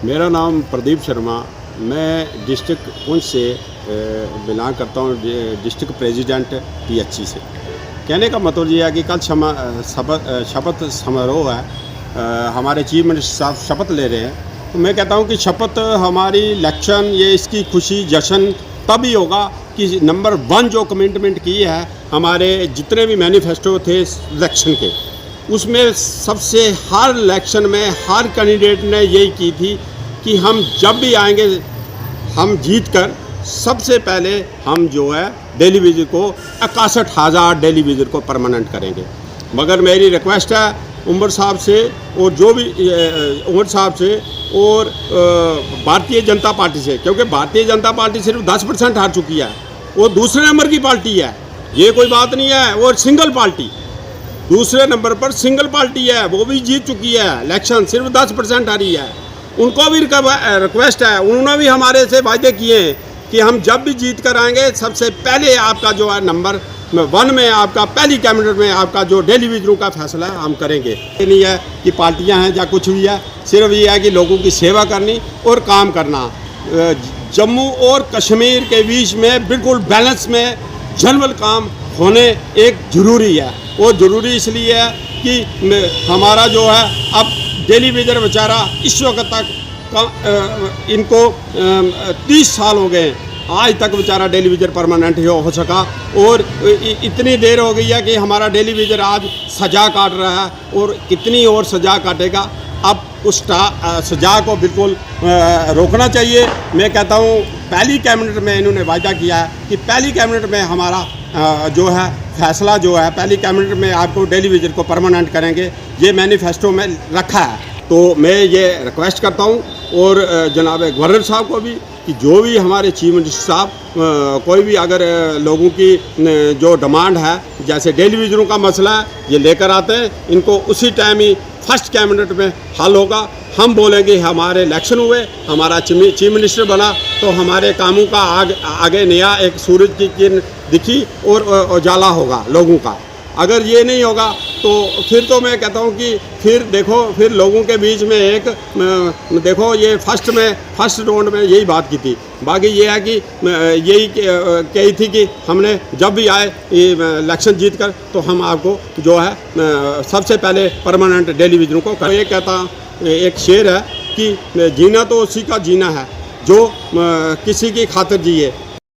मेरा नाम प्रदीप शर्मा। मैं डिस्ट्रिक्ट पुंछ से बिलोंग करता हूँ, डिस्ट्रिक्ट प्रेसिडेंट PHC से। कहने का मतलब ये है कि कल शपथ समारोह है, हमारे चीफ मिनिस्टर साहब शपथ ले रहे हैं। तो मैं कहता हूँ कि शपथ हमारी इलेक्शन, ये इसकी खुशी जश्न तभी होगा कि नंबर 1 जो कमिटमेंट की है हमारे जितने भी मैनिफेस्टो थे इलेक्शन के, उसमें सबसे हर इलेक्शन में हर कैंडिडेट ने यही की थी कि हम जब भी आएंगे, हम जीत कर सबसे पहले हम जो है डेली विजिट को 61,000 डेली विजिट को परमानेंट करेंगे। मगर मेरी रिक्वेस्ट है उमर साहब से और जो भी उमर साहब से और भारतीय जनता पार्टी से, क्योंकि भारतीय जनता पार्टी सिर्फ 10% हार चुकी है, वो दूसरे नंबर की पार्टी है, ये कोई बात नहीं है। और सिंगल पार्टी दूसरे नंबर पर सिंगल पार्टी है, वो भी जीत चुकी है इलेक्शन, सिर्फ 10% हारी है। उनको भी रिक्वेस्ट है, उन्होंने भी हमारे से वायदे किए हैं कि हम जब भी जीत कर आएंगे सबसे पहले आपका जो है नंबर 1 में, आपका पहली कैबिनेट में आपका जो डेली विजिटों का फैसला है हम करेंगे। ये नहीं है कि पार्टियां हैं या कुछ भी है, सिर्फ ये है कि लोगों की सेवा करनी और काम करना। जम्मू और कश्मीर के बीच में बिल्कुल बैलेंस में जनरल काम होने एक ज़रूरी है। वो ज़रूरी इसलिए है कि हमारा जो है अब डेली वेजर बेचारा इस वक्त तक इनको 30 साल हो गए, आज तक बेचारा डेली वेजर परमानेंट हो सका। और इतनी देर हो गई है कि हमारा डेली वेजर आज सज़ा काट रहा है और कितनी और सज़ा काटेगा। अब उस सज़ा को बिल्कुल रोकना चाहिए। मैं कहता हूँ पहली कैबिनेट में इन्होंने वायदा किया है कि पहली कैबिनेट में हमारा जो है फैसला जो है पहली कैबिनेट में आपको डेली विजिट को परमानेंट करेंगे, ये मैनिफेस्टो में रखा है। तो मैं ये रिक्वेस्ट करता हूँ और जनाब गवर्नर साहब को भी कि जो भी हमारे चीफ मिनिस्टर साहब कोई भी अगर लोगों की जो डिमांड है, जैसे डेली विजिटों का मसला है, ये लेकर आते हैं, इनको उसी टाइम ही फर्स्ट कैबिनेट में हल होगा। हम बोलेंगे हमारे इलेक्शन हुए, हमारा चीफ मिनिस्टर बना, तो हमारे कामों का आगे नया एक सूरज की किरण दिखी और उजाला होगा लोगों का। अगर ये नहीं होगा तो फिर तो मैं कहता हूँ कि फिर देखो, फिर लोगों के बीच में एक देखो, ये फर्स्ट राउंड में यही बात की थी। बाकी ये है कि यही कही थी कि हमने जब भी आए इलेक्शन जीत कर तो हम आपको जो है सबसे पहले परमानेंट डेली विजिटों को ये कहता, एक शेर है कि जीना तो उसी का जीना है जो किसी की खातिर जिए।